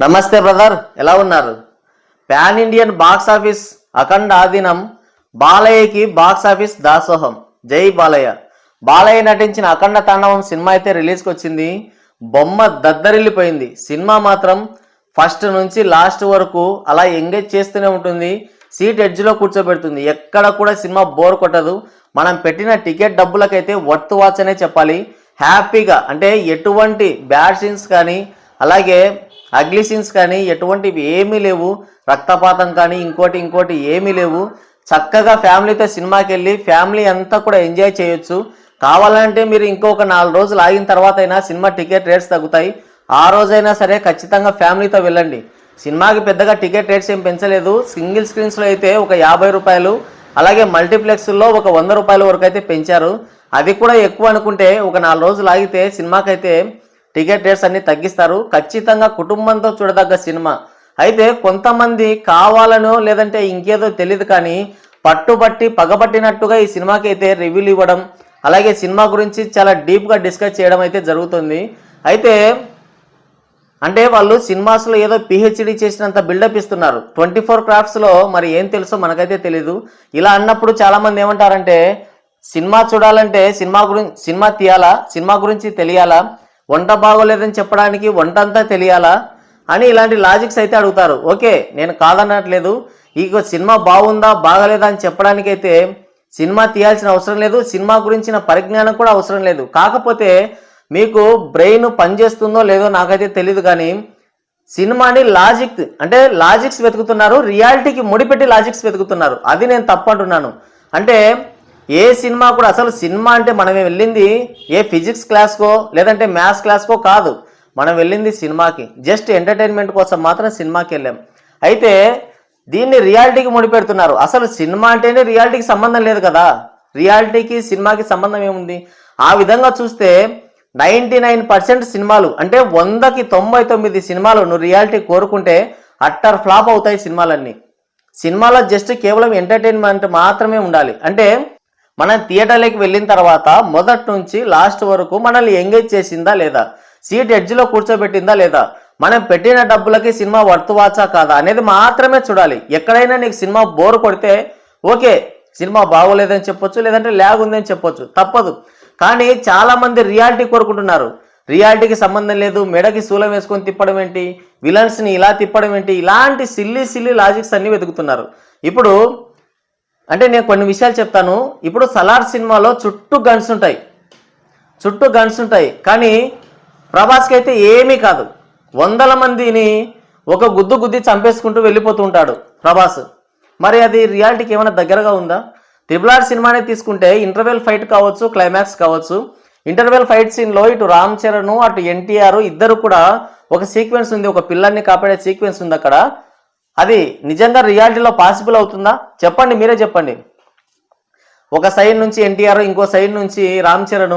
నమస్తే బ్రదర్, ఎలా ఉన్నారు? పాన్ ఇండియన్ బాక్స్ ఆఫీస్ అఖండ ఆధీనం, బాలయ్యకి బాక్స్ ఆఫీస్ దాసోహం. జై బాలయ్య. బాలయ్య నటించిన అఖండ తాండవం సినిమా అయితే రిలీజ్కి వచ్చింది. బొమ్మ దద్దరిల్లిపోయింది. సినిమా మాత్రం ఫస్ట్ నుంచి లాస్ట్ వరకు అలా ఎంగేజ్ చేస్తూనే ఉంటుంది. సీట్ ఎడ్జ్లో కూర్చోబెడుతుంది. ఎక్కడ కూడా సినిమా బోర్ కొట్టదు. మనం పెట్టిన టికెట్ డబ్బులకైతే వర్త్ వాచ్ అనే చెప్పాలి. హ్యాపీగా, అంటే ఎటువంటి బ్యాడ్ సీన్స్ కానీ అలాగే అగ్లీ సీన్స్ కానీ ఎటువంటివి ఏమీ లేవు. రక్తపాతం కానీ ఇంకోటి ఏమీ లేవు. చక్కగా ఫ్యామిలీతో సినిమాకి వెళ్ళి ఫ్యామిలీ అంతా కూడా ఎంజాయ్ చేయొచ్చు. కావాలంటే మీరు ఇంకొక 4 రోజులు ఆగిన తర్వాత అయినా సినిమా టికెట్ రేట్స్ తగ్గుతాయి. ఆ రోజైనా సరే ఖచ్చితంగా ఫ్యామిలీతో వెళ్ళండి. సినిమాకి పెద్దగా టికెట్ రేట్స్ ఏం పెంచలేదు. సింగిల్ స్క్రీన్స్లో అయితే ఒక 50 రూపాయలు, అలాగే మల్టీప్లెక్స్లో ఒక 100 రూపాయల వరకు అయితే పెంచారు. అది కూడా ఎక్కువ అనుకుంటే ఒక 4 రోజులు ఆగితే సినిమాకైతే టికెట్ రేట్స్ అన్ని తగ్గిస్తారు. ఖచ్చితంగా కుటుంబంతో చూడదగ్గ సినిమా. అయితే కొంతమంది కావాలనో లేదంటే ఇంకేదో తెలియదు కానీ పట్టుబట్టి పగబట్టినట్టుగా ఈ సినిమాకి అయితే రివ్యూలు ఇవ్వడం, అలాగే సినిమా గురించి చాలా డీప్గా డిస్కస్ చేయడం అయితే జరుగుతుంది. అయితే అంటే వాళ్ళు సినిమాస్లో ఏదో పిహెచ్డి చేసినంత బిల్డప్ ఇస్తున్నారు. 24 క్రాఫ్ట్స్లో మరి ఏం తెలుసో మనకైతే తెలీదు. ఇలా అన్నప్పుడు చాలామంది ఏమంటారంటే సినిమా చూడాలంటే సినిమా తీయాలా, సినిమా గురించి తెలియాలా, వంట బాగోలేదని చెప్పడానికి వంట అంతా తెలియాలా అని ఇలాంటి లాజిక్స్ అయితే అడుగుతారు. ఓకే, నేను కాదనట్లేదు. ఇక సినిమా బాగుందా బాగలేదా అని చెప్పడానికైతే సినిమా తీయాల్సిన అవసరం లేదు. సినిమా గురించిన పరిజ్ఞానం కూడా అవసరం లేదు. కాకపోతే మీకు బ్రెయిన్ పనిచేస్తుందో లేదో నాకైతే తెలియదు కానీ సినిమాని లాజిక్స్ వెతుకుతున్నారు. రియాలిటీకి ముడిపెట్టి లాజిక్స్ వెతుకుతున్నారు. అది నేను తప్పంటున్నాను. అంటే ఏ సినిమా కూడా అసలు సినిమా అంటే మనం వెళ్ళింది ఏ ఫిజిక్స్ క్లాస్కో లేదంటే మ్యాథ్స్ క్లాస్కో కాదు. మనం వెళ్ళింది సినిమాకి. జస్ట్ ఎంటర్టైన్మెంట్ కోసం మాత్రం సినిమాకి వెళ్ళాం. అయితే దీన్ని రియాలిటీకి ముడిపెడుతున్నారు. అసలు సినిమా అంటేనే రియాలిటీకి సంబంధం లేదు కదా. రియాలిటీకి సినిమాకి సంబంధం ఏముంది? ఆ విధంగా చూస్తే 99% సినిమాలు, అంటే 100కి 99 సినిమాలు నువ్వు రియాలిటీ కోరుకుంటే అట్టర్ ఫ్లాప్ అవుతాయి సినిమాలన్నీ. సినిమాలో జస్ట్ కేవలం ఎంటర్టైన్మెంట్ మాత్రమే ఉండాలి. అంటే మనం థియేటర్లోకి వెళ్ళిన తర్వాత మొదటి నుంచి లాస్ట్ వరకు మనల్ని ఎంగేజ్ చేసిందా లేదా, సీట్ ఎడ్జ్లో కూర్చోబెట్టిందా లేదా, మనం పెట్టిన డబ్బులకి సినిమా వర్త్ వాచా కాదా అనేది మాత్రమే చూడాలి. ఎక్కడైనా నీకు సినిమా బోర్ కొడితే ఓకే, సినిమా బాగోలేదని చెప్పొచ్చు, లేదంటే ల్యాగ్ ఉందని చెప్పొచ్చు, తప్పదు. కానీ చాలామంది రియాలిటీ కోరుకుంటున్నారు. రియాలిటీకి సంబంధం లేదు, మెడకి శూలం వేసుకొని తిప్పడం ఏంటి, విలన్స్ని ఇలా తిప్పడం ఏంటి, ఇలాంటి సిల్లీ లాజిక్స్ అన్ని వెతుకుతున్నారు. ఇప్పుడు అంటే నేను కొన్ని విషయాలు చెప్తాను. ఇప్పుడు సలార్ సినిమాలో చుట్టూ గన్స్ ఉంటాయి కానీ ప్రభాస్కి అయితే ఏమీ కాదు. 100 మందిని ఒక గుద్ది చంపేసుకుంటూ వెళ్ళిపోతూ ఉంటాడు ప్రభాస్. మరి అది రియాలిటీకి ఏమైనా దగ్గరగా ఉందా? RRR సినిమానే తీసుకుంటే ఇంటర్వెల్ ఫైట్ కావచ్చు, క్లైమాక్స్ కావచ్చు. ఇంటర్వెల్ ఫైట్ సీన్లో ఇటు రామ్ చరణ్ అటు ఎన్టీఆర్ ఇద్దరు కూడా ఒక సీక్వెన్స్ ఉంది, ఒక పిల్లల్ని కాపాడే సీక్వెన్స్ ఉంది అక్కడ. అది నిజంగా రియాలిటీలో పాసిబుల్ అవుతుందా? చెప్పండి, మీరే చెప్పండి. ఒక సైడ్ నుంచి ఎన్టీఆర్, ఇంకో సైడ్ నుంచి రామ్ చరణ్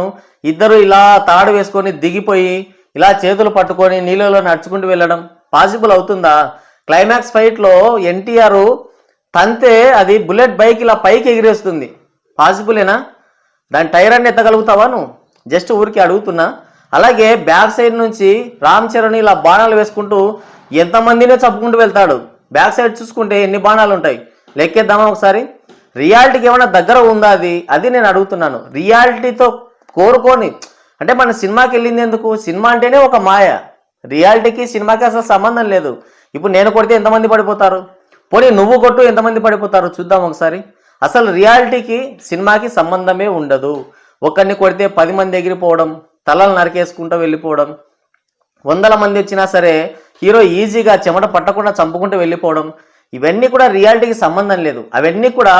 ఇద్దరు ఇలా తాడు వేసుకొని దిగిపోయి ఇలా చేతులు పట్టుకొని నీళ్ళలో నడుచుకుంటూ వెళ్ళడం పాసిబుల్ అవుతుందా? క్లైమాక్స్ ఫైట్లో ఎన్టీఆర్ తంతే అది బుల్లెట్ బైక్ ఇలా పైకి ఎగిరేస్తుంది. పాసిబులేనా? దాని టైర్ అన్ని ఎత్తగలుగుతావా నువ్వు? జస్ట్ ఊరికి అడుగుతున్నా. అలాగే బ్యాక్ సైడ్ నుంచి రామ్ చరణ్ ఇలా బాణాలు వేసుకుంటూ ఎంతమందినే చంపుకుంటూ వెళ్తాడు. బ్యాక్ సైడ్ చూసుకుంటే ఎన్ని బాణాలు ఉంటాయి లెక్కేద్దామా ఒకసారి? రియాలిటీకి ఏమైనా దగ్గర ఉందా? అది నేను అడుగుతున్నాను. రియాలిటీతో కోరుకొని అంటే మన సినిమాకి వెళ్ళింది ఎందుకు? సినిమా అంటేనే ఒక మాయ. రియాలిటీకి సినిమాకి అసలు సంబంధం లేదు. ఇప్పుడు నేను కొడితే ఎంతమంది పడిపోతారు, పోనీ నువ్వు కొట్టు ఎంతమంది పడిపోతారు చూద్దాం ఒకసారి. అసలు రియాలిటీకి సినిమాకి సంబంధమే ఉండదు. ఒకరిని కొడితే 10 మంది ఎగిరిపోవడం, తలలు నరికేసుకుంటూ వెళ్ళిపోవడం, 100 మంది వచ్చినా సరే హీరో ఈజీగా చెమట పట్టకుండా చంపుకుంటూ వెళ్ళిపోవడం, ఇవన్నీ కూడా రియాలిటీకి సంబంధం లేదు. అవన్నీ కూడా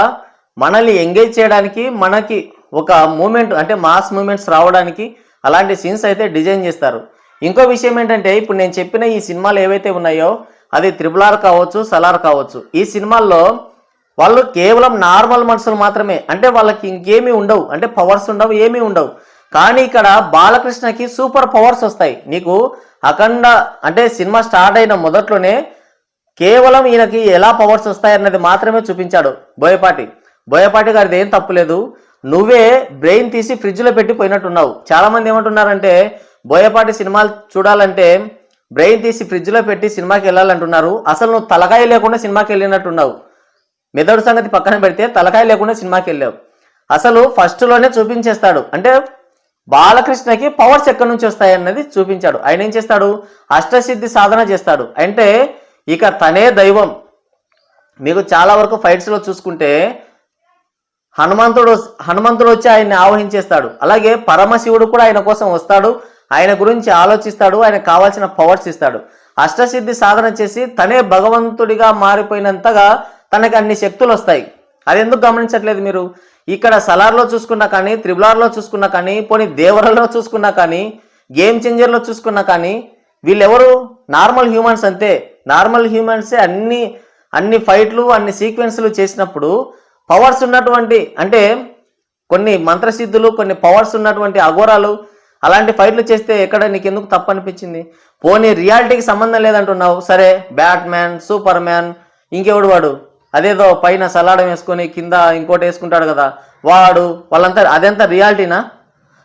మనల్ని ఎంగేజ్ చేయడానికి, మనకి ఒక మూమెంట్ అంటే మాస్ మూమెంట్స్ రావడానికి అలాంటి సీన్స్ అయితే డిజైన్ చేస్తారు. ఇంకో విషయం ఏంటంటే ఇప్పుడు నేను చెప్పిన ఈ సినిమాలు ఏవైతే ఉన్నాయో అది RRR కావచ్చు, సలార్ కావచ్చు, ఈ సినిమాల్లో వాళ్ళు కేవలం నార్మల్ మనుషులు మాత్రమే. అంటే వాళ్ళకి ఇంకేమీ ఉండవు, అంటే పవర్స్ ఉండవు, ఏమీ ఉండవు. కానీ ఇక్కడ బాలకృష్ణకి సూపర్ పవర్స్ వస్తాయి. నీకు అఖండ అంటే సినిమా స్టార్ట్ అయిన మొదట్లోనే కేవలం ఈయనకి ఎలా పవర్స్ వస్తాయన్నది మాత్రమే చూపించాడు బోయపాటి గారిది ఏం తప్పులేదు. నువ్వే బ్రెయిన్ తీసి ఫ్రిడ్జ్లో పెట్టి పోయినట్టున్నావు. చాలామంది ఏమంటున్నారంటే బోయపాటి సినిమాలు చూడాలంటే బ్రెయిన్ తీసి ఫ్రిడ్జ్లో పెట్టి సినిమాకి వెళ్ళాలంటున్నారు. అసలు నువ్వు తలకాయ లేకుండా సినిమాకి వెళ్ళినట్టున్నావు. మెదడు సంగతి పక్కన పెడితే తలకాయ లేకుండా సినిమాకి వెళ్ళావు. అసలు ఫస్ట్లోనే చూపించేస్తాడు. అంటే బాలకృష్ణకి పవర్స్ ఎక్కడి నుంచి వస్తాయన్నది చూపించాడు. ఆయన ఏం చేస్తాడు, అష్టసిద్ధి సాధన చేస్తాడు. అంటే ఇక తనే దైవం. మీకు చాలా వరకు ఫైట్స్లో చూసుకుంటే హనుమంతుడు వచ్చి ఆయన్ని ఆవహించేస్తాడు. అలాగే పరమశివుడు కూడా ఆయన కోసం వస్తాడు, ఆయన గురించి ఆలోచిస్తాడు, ఆయనకు కావాల్సిన పవర్స్ ఇస్తాడు. అష్టసిద్ధి సాధన చేసి తనే భగవంతుడిగా మారిపోయినంతగా తనకి అన్ని శక్తులు వస్తాయి. అది ఎందుకు గమనించట్లేదు మీరు? ఇక్కడ సలార్లో చూసుకున్నా కానీ, త్రిబులార్లో చూసుకున్నా కానీ, పోనీ దేవరలో చూసుకున్నా కానీ, గేమ్ చేంజర్లో చూసుకున్నా కానీ, వీళ్ళెవరు నార్మల్ హ్యూమన్స్ అంతే. నార్మల్ హ్యూమన్సే అన్ని ఫైట్లు అన్ని సీక్వెన్స్లు చేసినప్పుడు పవర్స్ ఉన్నటువంటి, అంటే కొన్ని మంత్రసిద్ధులు కొన్ని పవర్స్ ఉన్నటువంటి అఘోరాలు అలాంటి ఫైట్లు చేస్తే ఎక్కడ నీకెందుకు తప్పు అనిపించింది? పోనీ రియాలిటీకి సంబంధం లేదంటున్నావు, సరే బ్యాట్ మ్యాన్, సూపర్ మ్యాన్, ఇంకెవడు వాడు అదేదో పైన సలాడం వేసుకొని కింద ఇంకోటి వేసుకుంటాడు కదా వాడు, వాళ్ళంతా అదంతా రియాలిటీనా?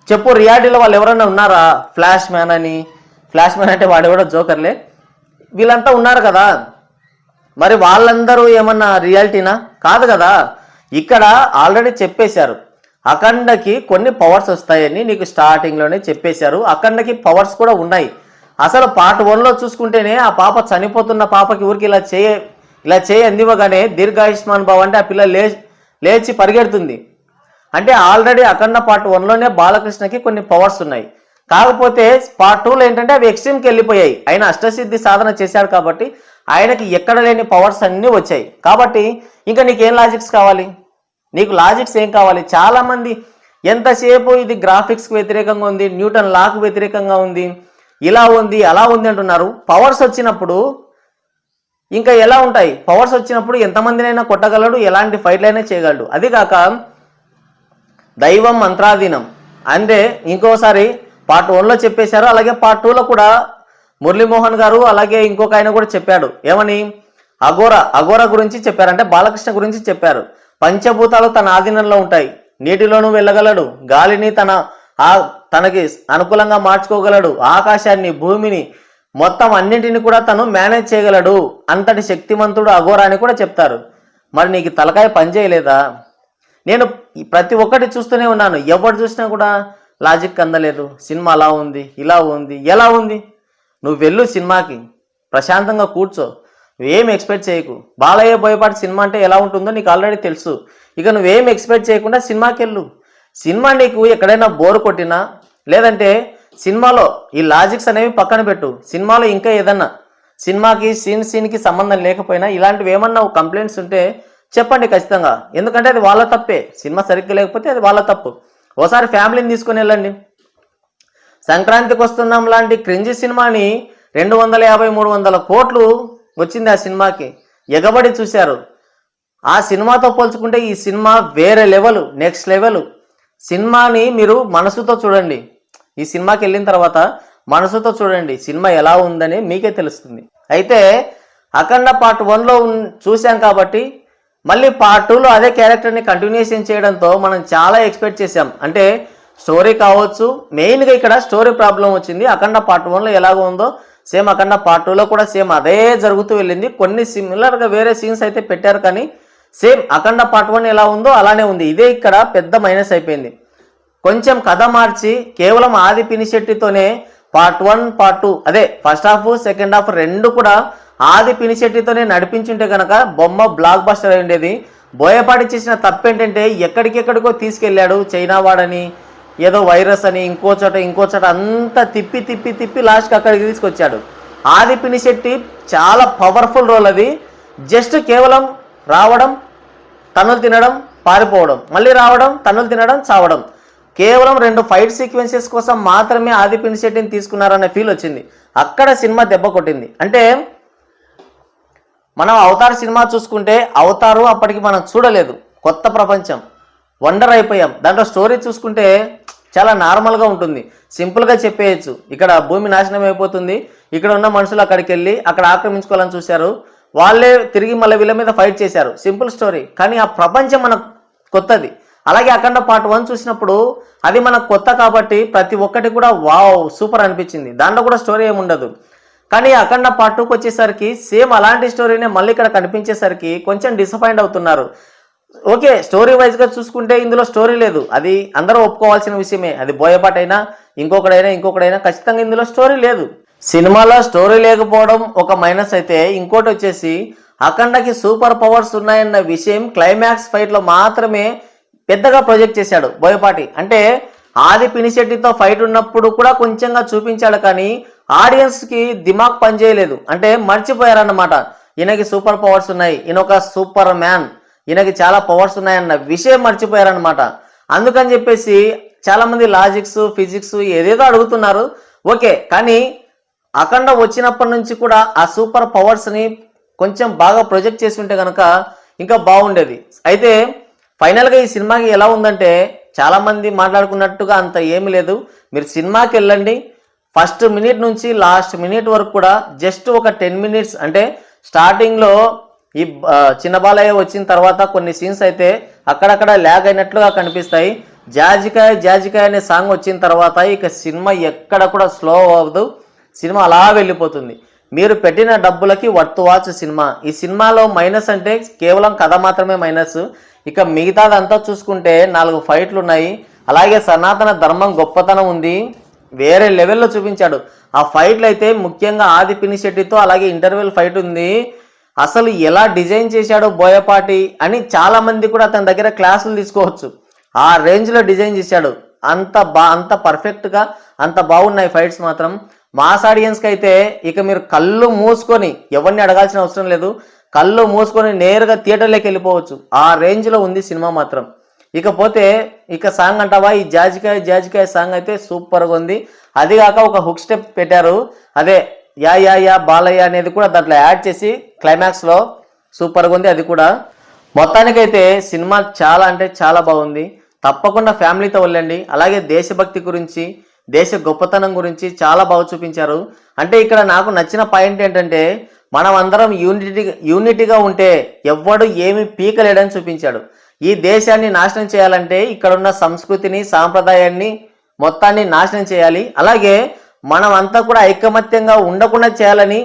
చెప్పు, రియాలిటీలో వాళ్ళు ఎవరన్నా ఉన్నారా? ఫ్లాష్ మ్యాన్ అంటే వాడు కూడా జోకర్లే, వీళ్ళంతా ఉన్నారు కదా. మరి వాళ్ళందరూ ఏమన్నా రియాలిటీనా? కాదు కదా. ఇక్కడ ఆల్రెడీ చెప్పేశారు, అఖండకి కొన్ని పవర్స్ వస్తాయని నీకు స్టార్టింగ్లోనే చెప్పేశారు. అఖండకి పవర్స్ కూడా ఉన్నాయి. అసలు పార్ట్ 1లో చూసుకుంటేనే ఆ పాప చనిపోతున్న పాపకి ఊరికి ఇలా చేయి అందివ్వగానే దీర్ఘాయుష్మాన్ భవ అంటే ఆ పిల్ల లేచి పరిగెడుతుంది. అంటే ఆల్రెడీ అఖండ పార్ట్ 1లోనే బాలకృష్ణకి కొన్ని పవర్స్ ఉన్నాయి. కాకపోతే పార్ట్ 2లో ఏంటంటే అవి ఎక్స్ట్రీమ్కి వెళ్ళిపోయాయి. ఆయన అష్టసిద్ధి సాధన చేశాడు కాబట్టి ఆయనకి ఎక్కడ లేని పవర్స్ అన్నీ వచ్చాయి. కాబట్టి ఇంకా నీకేం లాజిక్స్ కావాలి? నీకు లాజిక్స్ ఏం కావాలి? చాలామంది ఎంతసేపు ఇది గ్రాఫిక్స్కి వ్యతిరేకంగా ఉంది, న్యూటన్ లాకు వ్యతిరేకంగా ఉంది, ఇలా ఉంది అలా ఉంది అంటున్నారు. పవర్స్ వచ్చినప్పుడు ఇంకా ఎలా ఉంటాయి? పవర్స్ వచ్చినప్పుడు ఎంతమందినైనా కొట్టగలడు, ఎలాంటి ఫైట్లైనా చేయగలడు. అది కాక దైవం మంత్రాధీనం అంటే ఇంకోసారి పార్ట్ 1లో చెప్పేశారు. అలాగే పార్ట్ 2లో కూడా మురళీమోహన్ గారు అలాగే ఇంకొక ఆయన కూడా చెప్పాడు. ఏమని? అఘోర గురించి చెప్పారు, అంటే బాలకృష్ణ గురించి చెప్పారు. పంచభూతాలు తన ఆధీనంలో ఉంటాయి. నీటిలోనూ వెళ్ళగలడు, గాలిని తనకి అనుకూలంగా మార్చుకోగలడు, ఆకాశాన్ని భూమిని మొత్తం అన్నింటిని కూడా తను మేనేజ్ చేయగలడు. అంతటి శక్తిమంతుడు అఘోర అని కూడా చెప్తారు. మరి నీకు తలకాయ పనిచేయలేదా? నేను ప్రతి ఒక్కటి చూస్తూనే ఉన్నాను, ఎవరు చూసినా కూడా లాజిక్ అందలేదు. సినిమా అలా ఉంది, ఇలా ఉంది, ఎలా ఉంది? నువ్వు వెళ్ళు సినిమాకి, ప్రశాంతంగా కూర్చో, నువ్వేం ఎక్స్పెక్ట్ చేయకు. బాలయ్య బోయపాటి సినిమా అంటే ఎలా ఉంటుందో నీకు ఆల్రెడీ తెలుసు. ఇక నువ్వేం ఎక్స్పెక్ట్ చేయకుండా సినిమాకి వెళ్ళు. సినిమా నీకు ఎక్కడైనా బోర్ కొట్టినా, లేదంటే సినిమాలో ఈ లాజిక్స్ అనేవి పక్కన పెట్టు, సినిమాలో ఇంకా ఏదన్నా సినిమాకి సీన్కి సంబంధం లేకపోయినా ఇలాంటివి ఏమన్నా కంప్లైంట్స్ ఉంటే చెప్పండి ఖచ్చితంగా. ఎందుకంటే అది వాళ్ళ తప్పే. సినిమా సరిగ్గా లేకపోతే అది వాళ్ళ తప్పు. ఓసారి ఫ్యామిలీని తీసుకొని వెళ్ళండి. సంక్రాంతికి వస్తున్నాం లాంటి క్రింజి సినిమాని 250-300 కోట్లు వచ్చింది ఆ సినిమాకి, ఎగబడి చూశారు. ఆ సినిమాతో పోల్చుకుంటే ఈ సినిమా వేరే లెవెల్, నెక్స్ట్ లెవెల్. సినిమాని మీరు మనసుతో చూడండి. ఈ సినిమాకి వెళ్ళిన తర్వాత మనసుతో చూడండి, సినిమా ఎలా ఉందని మీకే తెలుస్తుంది. అయితే అఖండ పార్ట్ 1లో చూసాం కాబట్టి మళ్ళీ పార్ట్ 2లో అదే క్యారెక్టర్ని కంటిన్యూషన్ చేయడంతో మనం చాలా ఎక్స్పెక్ట్ చేసాం. అంటే స్టోరీ కావచ్చు, మెయిన్గా ఇక్కడ స్టోరీ ప్రాబ్లం వచ్చింది. అఖండ పార్ట్ 1లో ఎలాగో ఉందో సేమ్ అఖండ పార్ట్ 2లో కూడా సేమ్ అదే జరుగుతూ వెళ్ళింది. కొన్ని సిమిలర్గా వేరే సీన్స్ అయితే పెట్టారు, కానీ సేమ్ అఖండ పార్ట్ 1 ఎలా ఉందో అలానే ఉంది. ఇదే ఇక్కడ పెద్ద మైనస్ అయిపోయింది. కొంచెం కథ మార్చి కేవలం ఆది పినిశెట్టితోనే పార్ట్ 1 పార్ట్ 2 అదే ఫస్ట్ హాఫ్ సెకండ్ హాఫ్ రెండు కూడా ఆది పినిశెట్టితోనే నడిపించుంటే కనుక బొమ్మ బ్లాక్ బస్టర్ అయి ఉండేది. బోయపాటి చేసిన తప్పేంటంటే ఎక్కడికెక్కడికో తీసుకెళ్ళాడు, చైనా వాడని, ఏదో వైరస్ అని, ఇంకో చోట అంతా తిప్పి లాస్ట్కి అక్కడికి తీసుకొచ్చాడు. ఆది పినిశెట్టి చాలా పవర్ఫుల్ రోల్ అది. జస్ట్ కేవలం రావడం, తన్నులు తినడం, పారిపోవడం, మళ్ళీ రావడం, తన్నులు తినడం, చావడం, కేవలం 2 ఫైట్ సీక్వెన్సెస్ కోసం మాత్రమే ఆది పినిశెట్టిని తీసుకున్నారనే ఫీల్ వచ్చింది. అక్కడ సినిమా దెబ్బ కొట్టింది. అంటే మనం అవతార్ సినిమా చూసుకుంటే అవతారు అప్పటికి మనం చూడలేదు, కొత్త ప్రపంచం, వండర్ అయిపోయాం. దాంట్లో స్టోరీ చూసుకుంటే చాలా నార్మల్గా ఉంటుంది, సింపుల్గా చెప్పేయచ్చు. ఇక్కడ భూమి నాశనం అయిపోతుంది, ఇక్కడ ఉన్న మనుషులు అక్కడికి వెళ్ళి అక్కడ ఆక్రమించుకోవాలని చూశారు, వాళ్ళే తిరిగి మళ్ళీ వీళ్ళ మీద ఫైట్ చేశారు, సింపుల్ స్టోరీ. కానీ ఆ ప్రపంచం మనకు కొత్తది. అలాగే అఖండ పార్ట్ 1 చూసినప్పుడు అది మనకు కొత్త కాబట్టి ప్రతి ఒక్కటి కూడా వావ్ సూపర్ అనిపించింది. దాంట్లో కూడా స్టోరీ ఏముండదు, కానీ అఖండ పార్ట్ 2కి వచ్చేసరికి సేమ్ అలాంటి స్టోరీనే మళ్ళీ ఇక్కడ కనిపించేసరికి కొంచెం డిసప్పాయింట్ అవుతున్నారు. ఓకే, స్టోరీ వైజ్గా చూసుకుంటే ఇందులో స్టోరీ లేదు, అది అందరూ ఒప్పుకోవాల్సిన విషయమే. అది బోయపాటి అయినా ఇంకొకడైనా ఖచ్చితంగా ఇందులో స్టోరీ లేదు. సినిమాలో స్టోరీ లేకపోవడం ఒక మైనస్ అయితే, ఇంకోటి వచ్చేసి అఖండకి సూపర్ పవర్స్ ఉన్నాయన్న విషయం క్లైమాక్స్ ఫైట్లో మాత్రమే పెద్దగా ప్రొజెక్ట్ చేశాడు బోయపాటి. అంటే ఆది పినిశెట్టితో ఫైట్ ఉన్నప్పుడు కూడా కొంచెంగా చూపించాడు, కానీ ఆడియన్స్కి దిమాగ్ పనిచేయలేదు. అంటే మర్చిపోయారన్నమాట, ఈయనకి సూపర్ పవర్స్ ఉన్నాయి, ఈయన ఒక సూపర్ మ్యాన్, ఈయనకి చాలా పవర్స్ ఉన్నాయన్న విషయం మర్చిపోయారనమాట. అందుకని చెప్పేసి చాలామంది లాజిక్స్ ఫిజిక్స్ ఏదేదో అడుగుతున్నారు. ఓకే, కానీ అఖండ వచ్చినప్పటి నుంచి కూడా ఆ సూపర్ పవర్స్ని కొంచెం బాగా ప్రొజెక్ట్ చేసి ఉంటే కనుక ఇంకా బాగుండేది. అయితే ఫైనల్గా ఈ సినిమాకి ఎలా ఉందంటే, చాలామంది మాట్లాడుకున్నట్టుగా అంత ఏమీ లేదు. మీరు సినిమాకి వెళ్ళండి, ఫస్ట్ మినిట్ నుంచి లాస్ట్ మినిట్ వరకు కూడా జస్ట్ ఒక 10 మినిట్స్, అంటే స్టార్టింగ్లో ఈ చిన్న బాలయ్య వచ్చిన తర్వాత కొన్ని సీన్స్ అయితే అక్కడక్కడ ల్యాగ్ అయినట్లుగా కనిపిస్తాయి. జాజికాయ అనే సాంగ్ వచ్చిన తర్వాత ఇక సినిమా ఎక్కడ కూడా స్లో అవ్వదు, సినిమా అలా వెళ్ళిపోతుంది. మీరు పెట్టిన డబ్బులకి వర్త్ వాచ్ సినిమా. ఈ సినిమాలో మైనస్ అంటే కేవలం కథ మాత్రమే మైనస్. ఇక మిగతాదంతా చూసుకుంటే 4 ఫైట్లు ఉన్నాయి, అలాగే సనాతన ధర్మం గొప్పతనం ఉంది, వేరే లెవెల్లో చూపించాడు. ఆ ఫైట్లు అయితే ముఖ్యంగా ఆది పినిశెట్టితో అలాగే ఇంటర్వెల్ ఫైట్ ఉంది. అసలు ఎలా డిజైన్ చేశాడో బోయపాటి అని చాలామంది కూడా అతని దగ్గర క్లాసులు తీసుకోవచ్చు. ఆ రేంజ్లో డిజైన్ చేశాడు. అంత పర్ఫెక్ట్గా అంత బాగున్నాయి ఫైట్స్ మాత్రం. మాస్ ఆడియన్స్కి అయితే ఇక మీరు కళ్ళు మూసుకొని ఎవరిని అడగాల్సిన అవసరం లేదు, కళ్ళు మూసుకొని నేరుగా థియేటర్లోకి వెళ్ళిపోవచ్చు. ఆ రేంజ్లో ఉంది సినిమా మాత్రం. ఇకపోతే ఇక సాంగ్ అంటావా, ఈ జాజికాయ సాంగ్ అయితే సూపర్గా ఉంది. అది కాక ఒక హుక్ స్టెప్ పెట్టారు, అదే యా యా యా బాలయ్య అనేది కూడా దాంట్లో యాడ్ చేసి క్లైమాక్స్లో సూపర్గా ఉంది. అది కూడా మొత్తానికైతే సినిమా చాలా అంటే చాలా బాగుంది. తప్పకుండా ఫ్యామిలీతో వెళ్ళండి. అలాగే దేశభక్తి గురించి, దేశ గొప్పతనం గురించి చాలా బాగా చూపించారు. అంటే ఇక్కడ నాకు నచ్చిన పాయింట్ ఏంటంటే, మనం అందరం యూనిటీగా ఉంటే ఎవ్వడు ఏమి పీకలేడని చూపించాడు. ఈ దేశాన్ని నాశనం చేయాలంటే ఇక్కడున్న సంస్కృతిని సాంప్రదాయాన్ని మొత్తాన్ని నాశనం చేయాలి, అలాగే మనం అంతా కూడా ఐకమత్యంగా ఉండకుండా చేయాలని,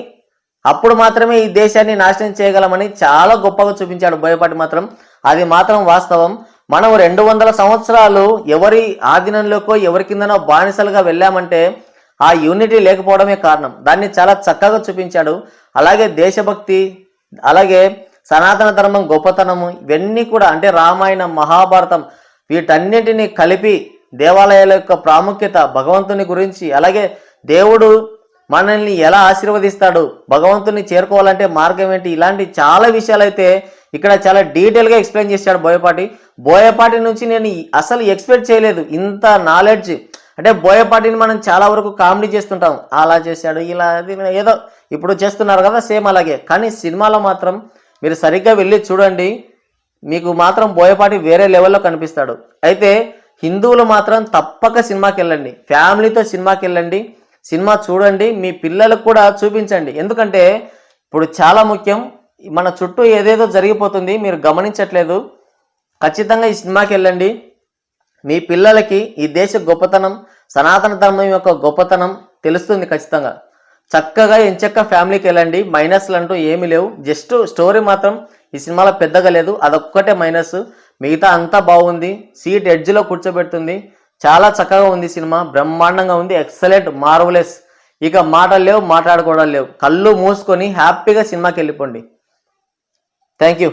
అప్పుడు మాత్రమే ఈ దేశాన్ని నాశనం చేయగలమని చాలా గొప్పగా చూపించాడు బోయపాటి మాత్రం. అది మాత్రం వాస్తవం. మనం 200 సంవత్సరాలు ఎవరి ఆధీనంలోకో ఎవరి కిందనో బానిసలుగా వెళ్ళామంటే ఆ యూనిటీ లేకపోవడమే కారణం. దాన్ని చాలా చక్కగా చూపించాడు. అలాగే దేశభక్తి, అలాగే సనాతన ధర్మం గొప్పతనము, ఇవన్నీ కూడా అంటే రామాయణం మహాభారతం వీటన్నిటిని కలిపి దేవాలయాల యొక్క ప్రాముఖ్యత, భగవంతుని గురించి, అలాగే దేవుడు మనల్ని ఎలా ఆశీర్వదిస్తాడు, భగవంతుని చేరుకోవాలంటే మార్గం ఏంటి, ఇలాంటి చాలా విషయాలు అయితే ఇక్కడ చాలా డీటెయిల్గా ఎక్స్ప్లెయిన్ చేశాడు బోయపాటి నుంచి నేను అసలు ఎక్స్పెక్ట్ చేయలేదు ఇంత నాలెడ్జ్. అంటే బోయపాటిని మనం చాలా వరకు కామెడీ చేస్తుంటాం, అలా చేశాడు ఇలా ఏదో ఇప్పుడు చేస్తున్నారు కదా సేమ్ అలాగే. కానీ సినిమాలో మాత్రం మీరు సరిగ్గా వెళ్ళి చూడండి, మీకు మాత్రం బోయపాటి వేరే లెవెల్లో కనిపిస్తాడు. అయితే హిందువులు మాత్రం తప్పక సినిమాకి వెళ్ళండి, ఫ్యామిలీతో సినిమాకి వెళ్ళండి, సినిమా చూడండి, మీ పిల్లలకు కూడా చూపించండి. ఎందుకంటే ఇప్పుడు చాలా ముఖ్యం, మన చుట్టూ ఏదేదో జరిగిపోతుంది, మీరు గమనించట్లేదు. ఖచ్చితంగా ఈ సినిమాకి వెళ్ళండి, మీ పిల్లలకి ఈ దేశ గొప్పతనం, సనాతన ధర్మం యొక్క గొప్పతనం తెలుస్తుంది ఖచ్చితంగా. చక్కగా ఎంచక్క ఫ్యామిలీకి వెళ్ళండి, మైనస్లు అంటూ ఏమీ లేవు. జస్ట్ స్టోరీ మాత్రం ఈ సినిమాలో పెద్దగా లేదు, అదొక్కటే మైనస్. మిగతా అంతా బాగుంది, సీట్ ఎడ్జ్లో కూర్చోబెడుతుంది, చాలా చక్కగా ఉంది సినిమా, బ్రహ్మాండంగా ఉంది, ఎక్సలెంట్, మార్వలెస్. ఇక మాటలు లేవు, మాట్లాడుకోవడం లేవు, కళ్ళు మూసుకొని హ్యాపీగా సినిమాకి వెళ్ళిపోండి. Thank you.